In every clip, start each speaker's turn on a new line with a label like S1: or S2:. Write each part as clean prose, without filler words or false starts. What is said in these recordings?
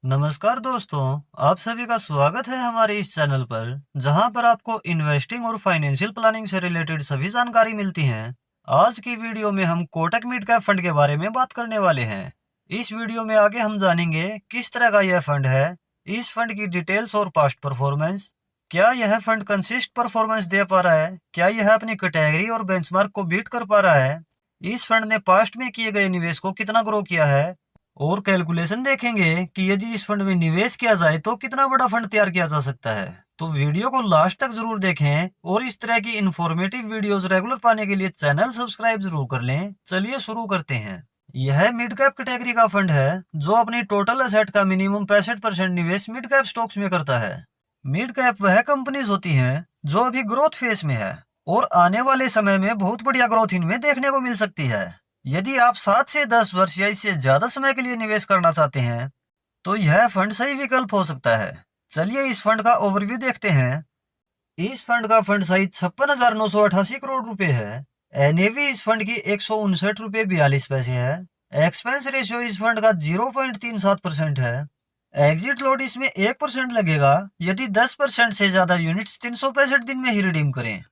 S1: नमस्कार दोस्तों, आप सभी का स्वागत है हमारे इस चैनल पर जहां पर आपको इन्वेस्टिंग और फाइनेंशियल प्लानिंग से रिलेटेड सभी जानकारी मिलती है। आज की वीडियो में हम कोटक मिड कैप फंड के बारे में बात करने वाले हैं। इस वीडियो में आगे हम जानेंगे किस तरह का यह फंड है, इस फंड की डिटेल्स और पास्ट परफॉर्मेंस, क्या यह फंड कंसिस्ट परफॉर्मेंस दे पा रहा है, क्या यह अपनी कैटेगरी और बेंचमार्क को बीट कर पा रहा है, इस फंड ने पास्ट में किए गए निवेश को कितना ग्रो किया है, और कैलकुलेशन देखेंगे कि यदि इस फंड में निवेश किया जाए तो कितना बड़ा फंड तैयार किया जा सकता है। तो वीडियो को लास्ट तक जरूर देखें और इस तरह की इंफॉर्मेटिव वीडियोस रेगुलर पाने के लिए चैनल सब्सक्राइब जरूर कर लें। चलिए शुरू करते हैं। यह मिड कैप कैटेगरी का फंड है जो अपनी टोटल एसेट का मिनिमम 65% निवेश मिड कैप स्टॉक्स में करता है। मिड कैप वह कंपनीज होती हैं जो अभी ग्रोथ फेज में है और आने वाले समय में बहुत बढ़िया ग्रोथ इनमें देखने को मिल सकती है। यदि आप 7 से 10 वर्ष या इससे ज्यादा समय के लिए निवेश करना चाहते हैं तो यह फंड सही विकल्प हो सकता है। चलिए इस फंड का ओवरव्यू देखते हैं। इस फंड का फंड साइज 56,988 करोड़ रुपए है। एनएवी इस फंड की 159 रुपए 42 पैसे है। एक्सपेंस रेशियो इस फंड का 0.37% है। एग्जिट लोड इसमें 1% लगेगा यदि 10% से ज्यादा यूनिट्स 365 दिन में ही रिडीम करें।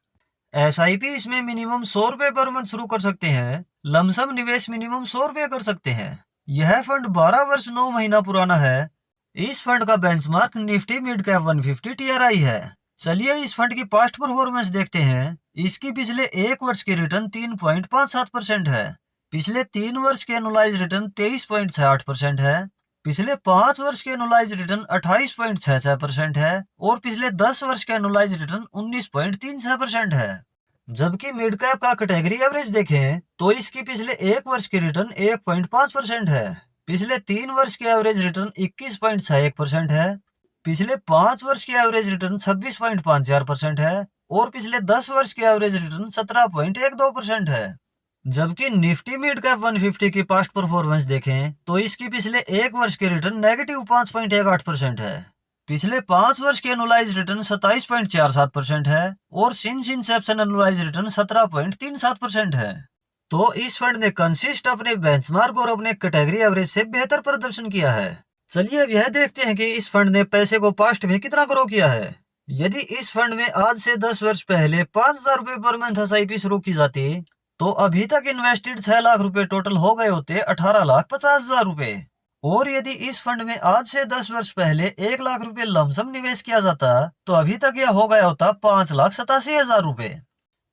S1: एसआईपी इसमें मिनिमम 100 रुपए पर मंथ शुरू कर सकते हैं। लमसम निवेश मिनिमम 100 रुपए कर सकते हैं। यह फंड 12 वर्ष 9 महीना पुराना है। इस फंड का benchmark Nifty mid cap 150 TRI है। चलिए इस फंड की पास्ट परफॉर्मेंस देखते हैं। इसकी पिछले एक वर्ष की रिटर्न 3.57% है। पिछले 3 वर्ष के एनुलाइज रिटर्न 23.68% है। पिछले 5 वर्ष के एनुलाइज रिटर्न 28.66% है और पिछले 10 वर्ष के एनुलाइज रिटर्न 19.36% है। जबकि मिड कैप का कैटेगरी एवरेज देखें तो इसकी पिछले एक वर्ष की रिटर्न 1.5% है। पिछले 3 वर्ष की एवरेज रिटर्न 21.61% है। पिछले 5 वर्ष की एवरेज रिटर्न 26.54% है और पिछले 10 वर्ष की एवरेज रिटर्न 17.12% है। जबकि निफ्टी मिड कैप 150 की पास्ट परफॉर्मेंस देखें तो इसकी पिछले एक वर्ष की रिटर्न नेगेटिव 5.18% है। पिछले 5 वर्ष की एनुलाइज रिटर्न 27.47% है और सिंस इंसेप्शन एनुलाइज रिटर्न 17.37% है। तो इस फंड ने कंसिस्ट अपने बेंचमार्क और अपने कैटेगरी एवरेज से बेहतर प्रदर्शन किया है। चलिए अब यह देखते हैं कि इस फंड ने पैसे को पास्ट में कितना ग्रो किया है। यदि इस फंड में आज से 10 वर्ष पहले 5,000 रुपए पर मंथ एसआईपी शुरू की जाती तो अभी तक इन्वेस्टेड 6 लाख रुपए टोटल हो गए होते 18,50,000 रुपए। और यदि इस फंड में आज से 10 वर्ष पहले 1 लाख रुपए लमसम निवेश किया जाता तो अभी तक यह हो गया होता 5,87,000 रुपए।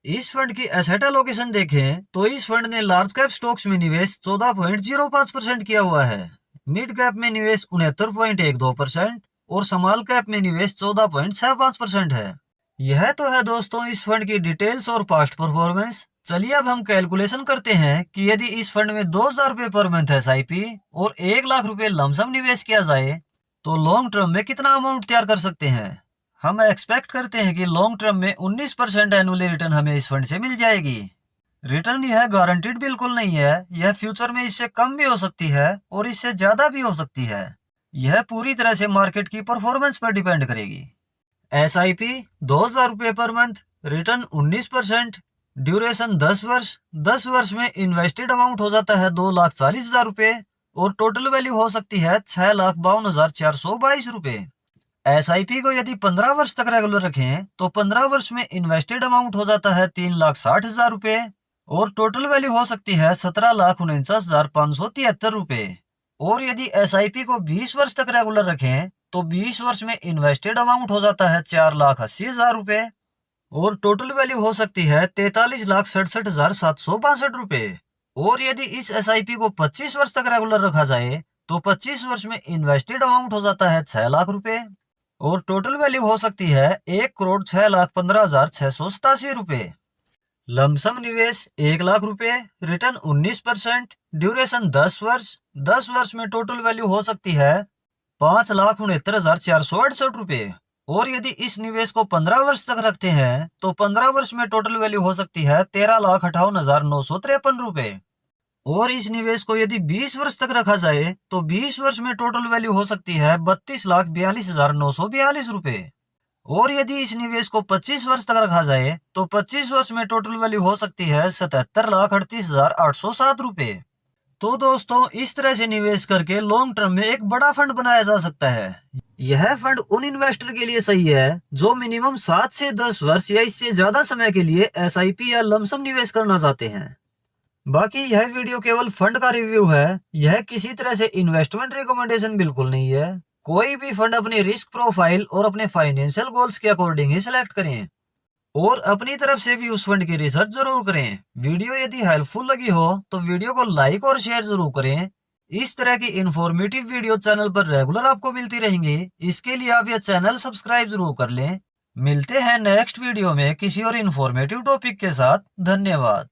S1: इस फंड की एसेट एलोकेशन देखें तो इस फंड ने लार्ज कैप स्टॉक्स में निवेश 14.05% किया हुआ है। मिड कैप में निवेश 69.12% और स्मॉल कैप में निवेश 14.65% है। यह तो है दोस्तों इस फंड की डिटेल्स और पास्ट परफॉर्मेंस। चलिए अब हम कैलकुलेशन करते हैं कि यदि इस फंड में 2,000 रुपए पर मंथ एसआईपी और 1 लाख रुपए लमसम निवेश किया जाए तो लॉन्ग टर्म में कितना अमाउंट तैयार कर सकते हैं। हम एक्सपेक्ट करते हैं कि लॉन्ग टर्म में 19% एनुअली रिटर्न हमें इस फंड से मिल जाएगी। रिटर्न यह गारंटीड बिल्कुल नहीं है, यह फ्यूचर में इससे कम भी हो सकती है और इससे ज्यादा भी हो सकती है। यह पूरी तरह से मार्केट की परफॉर्मेंस पर डिपेंड करेगी। एसआईपी 2,000 रुपए पर मंथ, रिटर्न 19%, ड्यूरेशन 10 वर्ष। 10 वर्ष में इन्वेस्टेड अमाउंट हो जाता है 2,40,000 रुपए और टोटल वैल्यू हो सकती है 6,52,422 रुपए। एसआईपी को यदि 15 वर्ष तक रेगुलर रखें तो 15 वर्ष में इन्वेस्टेड अमाउंट हो जाता है 3,60,000 रुपए और टोटल वैल्यू हो सकती है 17,49,573 रुपए। और यदि एसआईपी को 20 वर्ष तक रेगुलर रखें तो 20 वर्ष में इन्वेस्टेड अमाउंट हो जाता है 4,80,000 रुपए और टोटल वैल्यू हो सकती है 43,67,762 रुपए। और यदि इस एसआईपी को 25 वर्ष तक रेगुलर रखा जाए तो 25 वर्ष में इन्वेस्टेड अमाउंट हो जाता है 6 लाख रुपए और टोटल वैल्यू हो सकती है 1,06,15,687 रुपए। लमसम निवेश 1 लाख रुपए, रिटर्न 19%, ड्यूरेशन 10 वर्ष। 10 वर्ष में टोटल वैल्यू हो सकती है 5,69,468 रुपए। और यदि इस निवेश को 15 वर्ष तक रखते हैं तो 15 वर्ष में टोटल वैल्यू हो सकती है 13,58,953 रुपए। और इस निवेश को यदि 20 वर्ष तक रखा जाए तो 20 वर्ष में टोटल वैल्यू हो सकती है 32,42,942 रुपए। और यदि इस निवेश को 25 वर्ष तक रखा जाए तो 25 वर्ष में टोटल वैल्यू हो सकती है 77,38,807 रुपए। तो दोस्तों इस तरह से निवेश करके लॉन्ग टर्म में एक बड़ा फंड बनाया जा सकता है। यह फंड उन इन्वेस्टर के लिए सही है जो मिनिमम 7 से 10 वर्ष या इससे ज्यादा समय के लिए एसआईपी या लमसम निवेश करना चाहते हैं। बाकी यह वीडियो केवल फंड का रिव्यू है, यह किसी तरह से इन्वेस्टमेंट रिकमेंडेशन बिल्कुल नहीं है। कोई भी फंड अपनी रिस्क प्रोफाइल और अपने फाइनेंशियल गोल्स के अकॉर्डिंग ही सिलेक्ट करें और अपनी तरफ से भी उस फंड की रिसर्च जरूर करें। वीडियो यदि हेल्पफुल लगी हो तो वीडियो को लाइक और शेयर जरूर करें। इस तरह की इंफॉर्मेटिव वीडियो चैनल पर रेगुलर आपको मिलती रहेंगी, इसके लिए आप यह चैनल सब्सक्राइब जरूर कर लें। मिलते हैं नेक्स्ट वीडियो में किसी और इंफॉर्मेटिव टॉपिक के साथ। धन्यवाद।